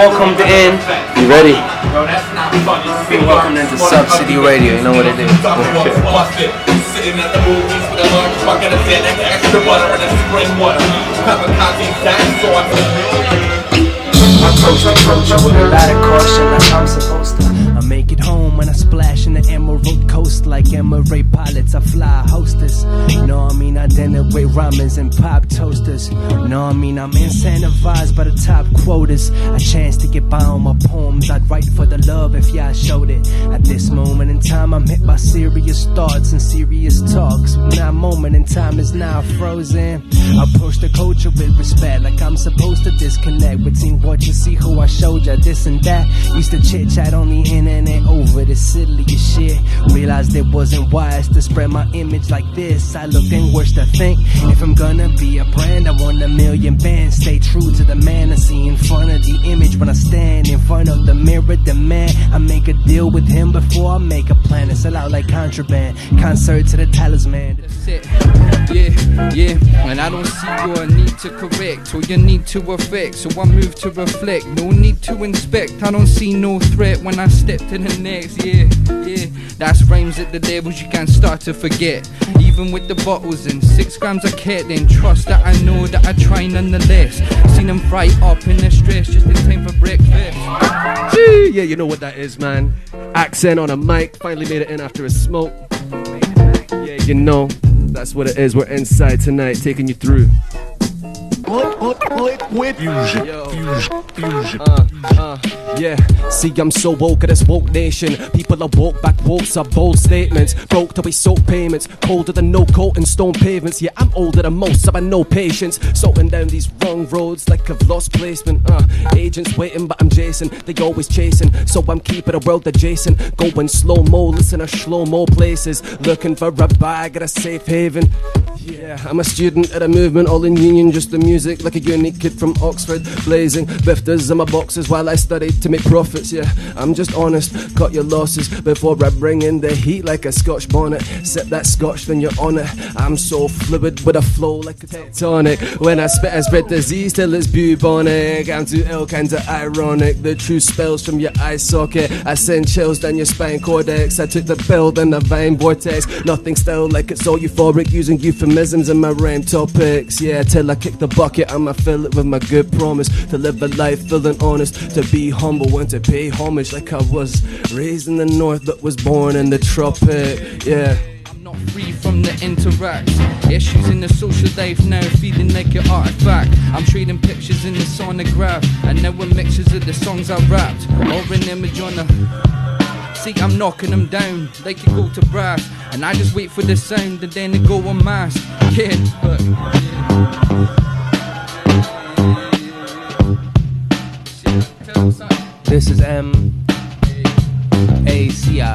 welcomed in. You ready? Being welcomed into Subcity Radio. You know what it is. Sitting at the movies with a large bucket of sand and extra butter and a spring water. Approach with a lot of caution like I'm supposed to. I make it home when I splash in the emerald coast like emirate pilots. I fly hostess. Know what I mean? I dinner with ramens and pop toasters. Know what I mean? I'm incentivized by the top quotas. A chance to get by on my poems. I'd write for the love if y'all showed it. At this moment in time, I'm hit by serious thoughts and serious talks. That moment in time is now frozen. I approach the culture with respect, like I'm supposed to disconnect between what you see, who I showed ya, this and that. Used to chit chat on the internet over the silliest shit. Realized it wasn't wise to spread my image like this. I looked inwards to think, if I'm gonna be a brand, I want a million bands. Stay true to the man I see in front of the image. When I stand in front of the mirror, the man, I make a deal with him before I make a plan to sell out like contraband. Concert to the talisman. That's it. Yeah, and I don't see your need to correct or your need to affect, so I move to reflect, no need to inspect. I don't see no threat when I step to the next. Yeah, that's rhymes at the levels you can't start to forget. Even with the bottles and 6 grams of cat, then trust that I know that I try nonetheless. Seen them fry up in the stress just in time for breakfast. Yeah, you know what that is, man. Aksent on a mic, finally made it in after a smoke. Yeah, you know, that's what it is. We're inside tonight, taking you through. Yeah, see, I'm so woke of this woke nation. People are woke, back wokes are bold statements. Broke till we soak payments, colder than no coat and stone pavements. Yeah, I'm older than most, so I no patience. Sorting down these wrong roads like I've lost placement. Agents waiting, but I'm Jason. They always chasing, so I'm keeping a world adjacent. Going slow-mo, listen to slow-mo places. Looking for a bag at a safe haven. Yeah, I'm a student at a movement, all in union, just the music, like a unique kid from Oxford, blazing bifters in my boxes while I studied to make profits. Yeah, I'm just honest, cut your losses before I bring in the heat like a Scotch bonnet. Sip that Scotch, then you're on it. I'm so fluid with a flow like a tectonic. When I spit, I spread disease till it's bubonic. I'm too ill, kinda ironic. The true spells from your eye socket. I send chills down your spine cortex. I took the pill, then the vine vortex. Nothing still like it's all euphoric, using euphemisms in my rhyme topics. Yeah, till I kick the bucket, I'ma fill it with my good promise to live a life feeling honest, to be humble and to pay homage like I was raised in the north but was born in the tropic. Yeah, I'm not free from the interact. Issues in the social life now feeling like an artifact. I'm trading pictures in the sonograph, and now with mixtures of the songs I rapped, or an image on a. See, I'm knocking them down like you go to brass, and I just wait for the sound and then they go on mass. Yeah, This is M-A-C-I,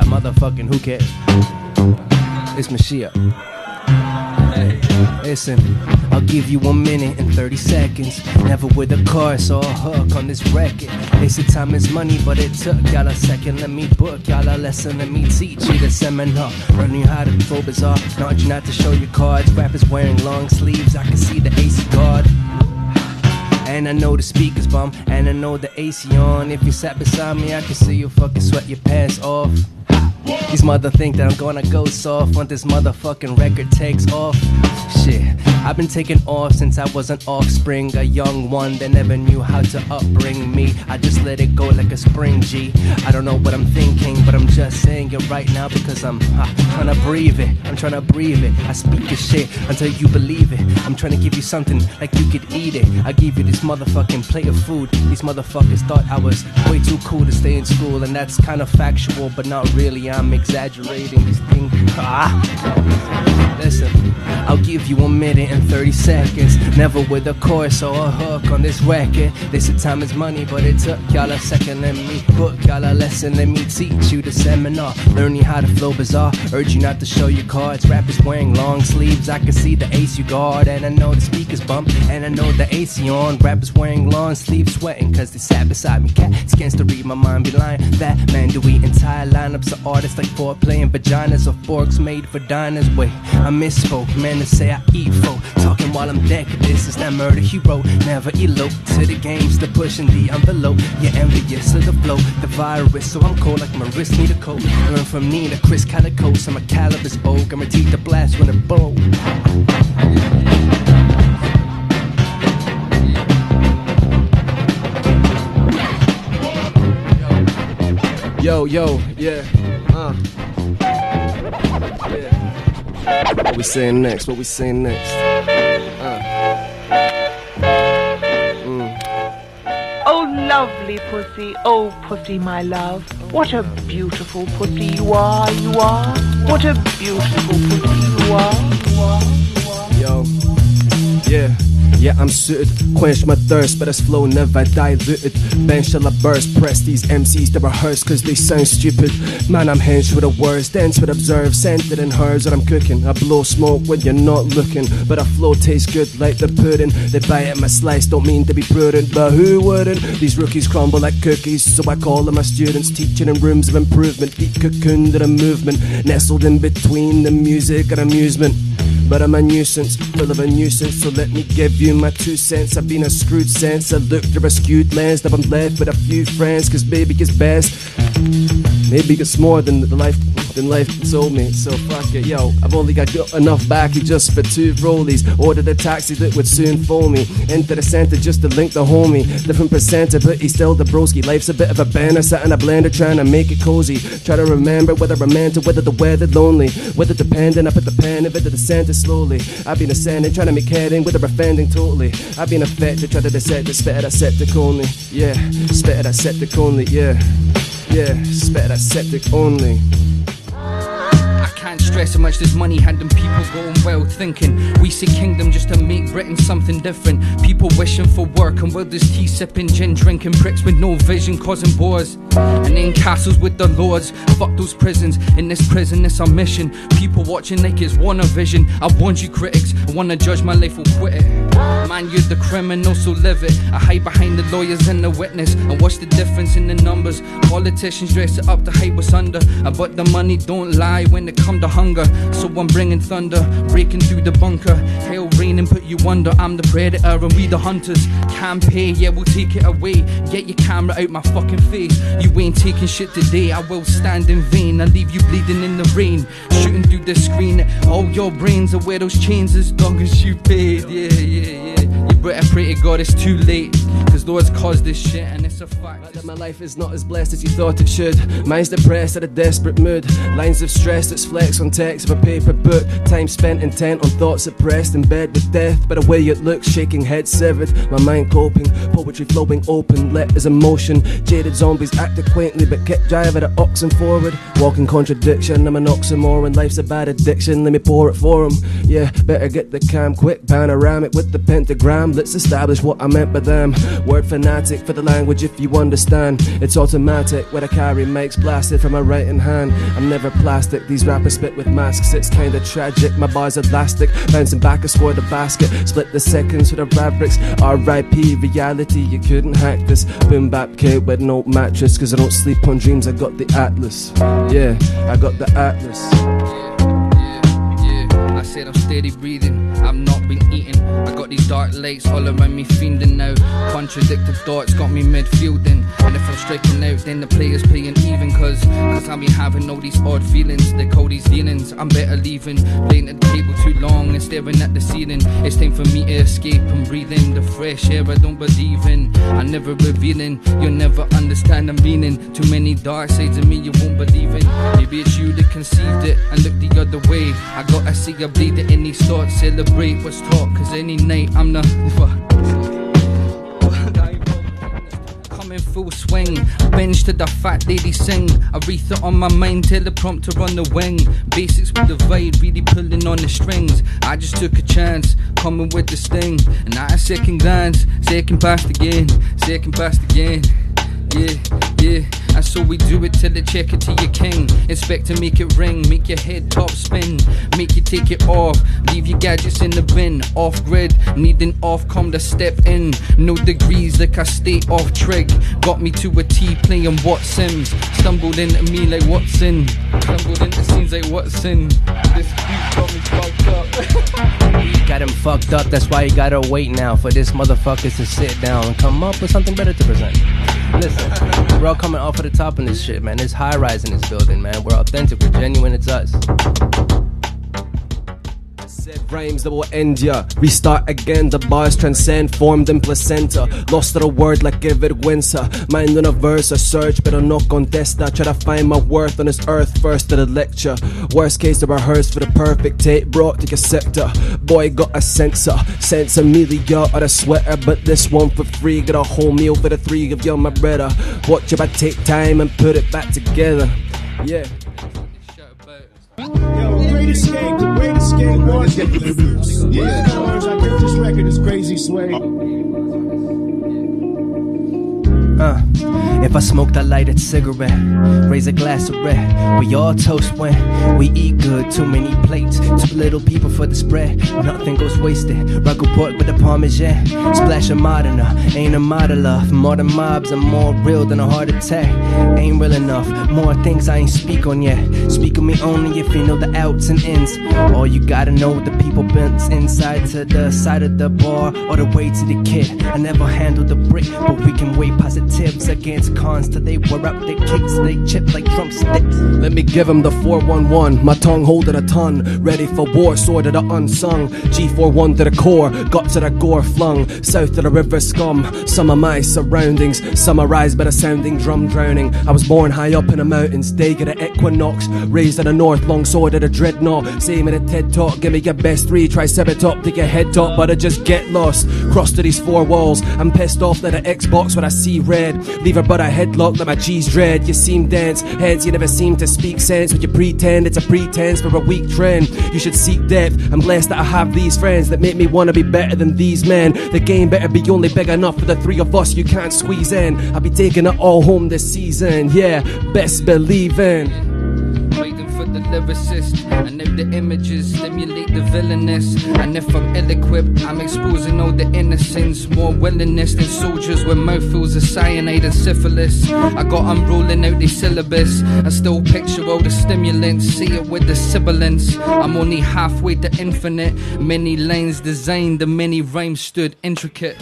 motherfucking who cares? It's Mascia. Listen, I'll give you 1 minute and 30 seconds. Never with a chorus or a hook on this record. They said time is money, but it took y'all a second. Let me book y'all a lesson, let me teach you the seminar. Learning how to throw bizarre, not you not to show your cards. Rappers wearing long sleeves, I can see the AC guard. And I know the speakers bum, and I know the AC on. If you sat beside me, I can see you fucking sweat your pants off. These mother think that I'm gonna go soft when this motherfucking record takes off. Shit, I've been taking off since I was an offspring, a young one that never knew how to upbring me. I just let it go like a spring G. I don't know what I'm thinking, but I'm just saying it right now because I'm trying to breathe it. I'm trying to breathe it. I speak your shit until you believe it. I'm trying to give you something like you could eat it. I give you this motherfucking plate of food. These motherfuckers thought I was way too cool to stay in school, and that's kind of factual, but not really. I'm exaggerating these things. Listen, I'll give you 1 minute and 30 seconds. Never with a chorus or a hook on this record. They said time is money, but it took y'all a second. Let me book y'all a lesson, let me teach you the seminar. Learning how to flow bizarre, urge you not to show your cards. Rappers wearing long sleeves, I can see the ace you guard. And I know the speakers bump, and I know the AC on. Rappers wearing long sleeves, sweating cause they sat beside me. Cat scans to read my mind, be lying. That man do we entire lineups of artists like foreplay and vaginas or forks made for diners. Wait, I misspoke, man to say I eat folk. Talking while I'm decadent, this is that murder he wrote. Never elope to the games, the pushing the envelope. You're envious of the flow, the virus. So I'm cold like my wrist need a coat. Learn from Nina, Chris Calico. So my caliber's bow, guaranteed to blast when it blow. Yo, yeah, yeah. What we saying next? What we saying next? Oh, lovely pussy, oh pussy, my love. What a beautiful pussy you are, you are. What a beautiful pussy you are. Yo, yeah. Yeah, I'm suited, quench my thirst, but this flow never diluted. Bench till I burst, press these MCs to rehearse, cause they sound stupid. Man, I'm hench with the words, dense with observe, scented in herbs that I'm cooking. I blow smoke when you're not looking, but a flow tastes good like the pudding. They bite at my slice, don't mean to be prudent, but who wouldn't? These rookies crumble like cookies, so I call them my students, teaching in rooms of improvement, deep cocooned in a movement, nestled in between the music and amusement. But I'm a nuisance, full of a nuisance, so let me give you my 2 cents. I've been a screwed sense, I look through a skewed lens. Now I'm left with a few friends, cause baby gets best. Maybe it's more than life told me, so fuck it, yo. I've only got enough backy just for 2 rollies. Ordered a taxi that would soon fool me into the center just to link the homie. Different percenter, but he's still the broski. Life's a bit of a banner, sat in a blender trying to make it cozy. Try to remember whether romantic, whether the weather lonely, whether dependent. I put the pen into the center slowly. I've been ascending, trying to make heading with a offending totally. I've been affected, try to dissect it, spit at a septic only. Yeah, spit at a septic only, yeah. Yeah, spit at a septic only. Can't stress how much this money had them people going wild thinking we see kingdom just to make Britain something different. People wishing for work and with this tea sipping, gin drinking, pricks with no vision causing bores. And in castles with the lords, fuck those prisons. In this prison it's our mission. People watching like it's WandaVision. I warned you critics, I wanna judge my life, will quit it. Man, you're the criminal, so live it. I hide behind the lawyers and the witness, and watch the difference in the numbers. Politicians dress it up to hide what's under, but the money don't lie when it comes to hunger. So I'm bringing thunder, breaking through the bunker. Hail rain and put you under. I'm the predator and we the hunters. Can't pay, yeah, we'll take it away. Get your camera out my fucking face. You ain't taking shit today, I will stand in vain. I leave you bleeding in the rain, shooting through the screen. All your brains are where those chains as long as you paid. Yeah. You better pray to God it's too late, cause Lord's caused this shit and it's a fact that my life is not as blessed as you thought it should. Mine's depressed at a desperate mood. Lines of stress that's flex on text of a paper book. Time spent intent on thoughts oppressed in bed with death. But the way it looks, shaking head severed. My mind coping, poetry flowing open, letters in motion. Jaded zombies acted quaintly but kept driving the oxen forward. Walking contradiction, I'm an oxymoron. Life's a bad addiction, let me pour it for 'em. Yeah, better get the cam quick, panoramic with the pentagram. Let's establish what I meant by them. Word fanatic for the language if you understand. It's automatic when I carry mics blasted from my right hand. I'm never plastic, these rappers spit with masks. It's kinda tragic, my bars elastic. Bouncing back, I scored a basket. Split the seconds with the fabrics. R.I.P. reality, you couldn't hack this. Boom bap kid with no mattress, cause I don't sleep on dreams, I got the Atlas. Yeah, I got the Atlas. I said I'm steady breathing, I've not been eating. I got these dark lights all around me fiending now. Contradictive thoughts got me midfielding. And if I'm striking out then the players playing even. Cause I've been having all these odd feelings. They call these feelings, I'm better leaving. Playing at the table too long and staring at the ceiling. It's time for me to escape and breathe in the fresh air I don't believe in. I'm never revealing, you'll never understand the meaning. Too many dark sides of me you won't believe in. Maybe it's you that conceived it and looked the other way. I gotta see you bleed it in these thoughts. Celebrate what's taught, cause any night I'm the coming full swing. Bench to the fat lady sing. Aretha on my mind, teleprompter on the wing. Basics with the vibe, really pulling on the strings. I just took a chance, coming with the sting. And not a second glance, second past again. Yeah. Yeah, and so we do it till they check it to your king. Expect to make it ring, make your head top spin, make you take it off, leave your gadgets in the bin. Off grid, needing Ofcom to step in. No degrees like I stay off trig. Got me to a T playing what Sims. Stumbled into me like Watson. Stumbled into scenes like Watson. This beat got me fucked up. Got him fucked up, that's why you gotta wait now for this motherfuckers to sit down and come up with something better to present. Listen, we're all coming off of the top in this shit, man. There's high rise in this building, man. We're authentic, we're genuine, it's us. Said rhymes that will end ya. Restart again, the bars transcend, formed in placenta. Lost to the word like que vergüenza. Mind on a verse, a search, pero no contesta. Try to find my worth on this earth first to the lecture. Worst case to rehearse for the perfect tape brought to your sector. Boy got a sensor, sense Amelia or a sweater, but this one for free. Got a whole meal for the three of you, my brother. Watch if I take time and put it back together. Yeah. Yo, Great Escape, the Great Escape. Let's get the reviews. Yeah. I guess this record is crazy, Sway. If I smoked a lighted cigarette, raise a glass of red. We all toast when we eat good. Too many plates, too little people for the spread. Nothing goes wasted. Rugged pork with the parmesan. Splash of Modena, ain't a model of. More than mobs, I'm more real than a heart attack. Ain't real enough. More things I ain't speak on yet. Speak on me only if you know the outs and ins. All you gotta know the people bent inside to the side of the bar or the way to the kid. I never handled the brick, but we can weigh positives against cons till they wear up their kicks, they chip like drumsticks. Let me give him the 411, my tongue holding a ton, ready for war, sword of the unsung. G41 to the core, got to the gore flung, south to the river scum. Some of my surroundings, summarized by the sounding drum drowning. I was born high up in the mountains, day of the equinox, raised in the north, long sword of the dreadnought. Same in a TED talk, give me your best three, triceratop, take your head top, but I just get lost. Cross to these four walls, I'm pissed off like the Xbox when I see red. Leave her but a headlock like my G's dread. You seem dense, heads you never seem to speak sense. When you pretend it's a pretense for a weak trend. You should seek depth, I'm blessed that I have these friends that make me wanna be better than these men. The game better be only big enough for the three of us you can't squeeze in. I'll be taking it all home this season, yeah, best believing. Waiting for the lyricist, and if the images stimulate the villainous, and if I'm ill-equipped, I'm exposing all the innocence. More willingness than soldiers with mouthfuls of cyanide and syphilis. I got I'm rolling out the syllabus. I still picture all the stimulants, see it with the sibilance. I'm only halfway to infinite. Many lines designed, the many rhymes stood intricate.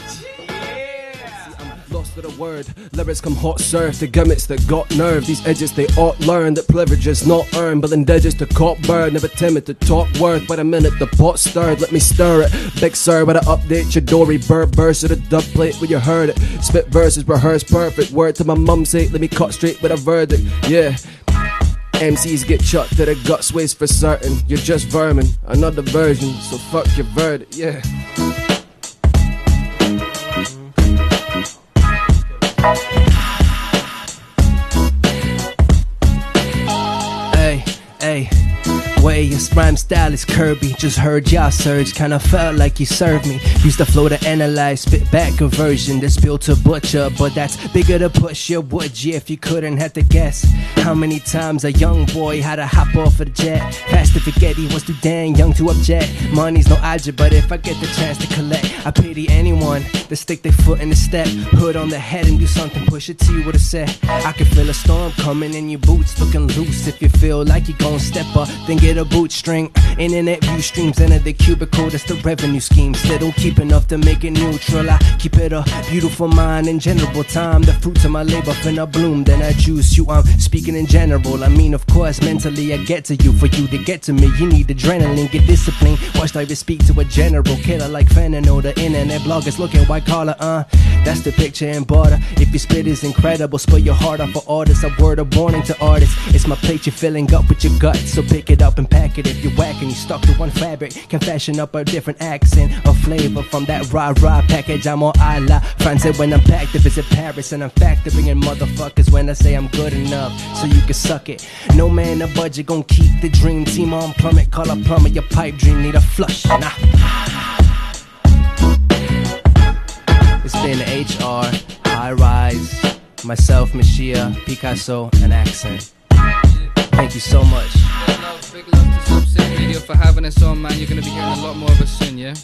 Lost to the word, lyrics come hot served. The gimmicks that got nerve, these edges they ought learn. That privilege is not earned, but then digits to cop bird. Never timid to talk worth, but a minute the pot stirred. Let me stir it, big sir, with an update. Your dory bird burst at a dub plate when you heard it. Spit verses rehearsed perfect, word to my mum's sake. Let me cut straight with a verdict, yeah. MCs get shot to the guts ways for certain. You're just vermin, another version, so fuck your verdict, yeah. Hey, way your rhyme style is curvy. Just heard y'all surge, kinda felt like you served me. Used to flow to analyze, spit back a version that's built to butcher, but that's bigger to push your would you if you couldn't have to guess how many times a young boy had to hop off of the jet. Fast to forget he was too dang young to object. Money's no object, but if I get the chance to collect, I pity anyone that stick their foot in the step, hood on the head and do something push it to you with a set. I can feel a storm coming in your boots, looking loose. If you feel like you're gon' step up, then get a bootstring. Internet view streams into the cubicle, that's the revenue scheme. Still don't keep enough to make it neutral. I keep it a beautiful mind in general time. The fruits of my labor finna bloom, then I juice you. I'm speaking in general, I mean of course mentally I get to you. For you to get to me, you need adrenaline, get discipline. Watch like we speak to a general killer like fentanyl. The internet bloggers looking white collar, that's the picture in border. If your spit is incredible, spill your heart out for artists. A word of warning to artists, it's my plate you're filling up with your gut. So pick it up and pack it. If you're whacking, you stuck to one fabric, can fashion up a different accent or flavor from that rah-rah package. I'm on a la France when I'm packed to visit Paris, and I'm factoring in motherfuckers when I say I'm good enough, so you can suck it. No man a budget gon' keep the dream team on plummet. Call a plumber, your pipe dream need a flush. Nah. It's been HR, high rise, myself, Mascia, Caso, and Aksent. Thank you so much. Big love to Subcity Radio for having us on, man. You're gonna be hearing a lot more of us soon, yeah?